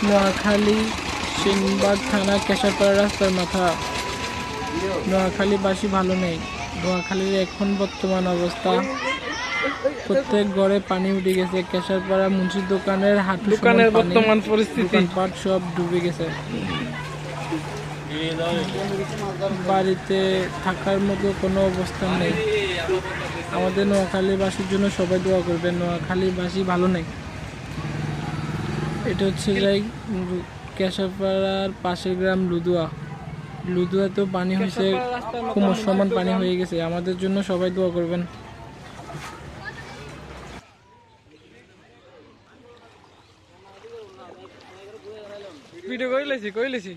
নোয়াখালী সেনবাগ থানা কেশারপাড়া রাস্তার মাথা। নোয়াখালীবাসী ভালো নেই। নোয়াখালীর এখন বর্তমান অবস্থা, প্রত্যেক ঘরে পানি উঠে গেছে। কেশারপাড়া মুন্সির দোকানের দোকানের বর্তমান পরিস্থিতি, দোকানপাট সব ডুবে গেছে। বাড়িতে থাকার মতো কোনো অবস্থা নেই। আমাদের নোয়াখালীবাসীর জন্য সবাই দোয়া করবেন। নোয়াখালীবাসী ভালো নেই। এটা হচ্ছে যাই কেশারপাড়ার পাশের গ্রাম লুদুয়া। লুদুয়াতে পানি হয়েছে, কোমর সমান পানি হয়ে গেছে। আমাদের জন্য সবাই দোয়া করবেন। ভিডিও কইলেছি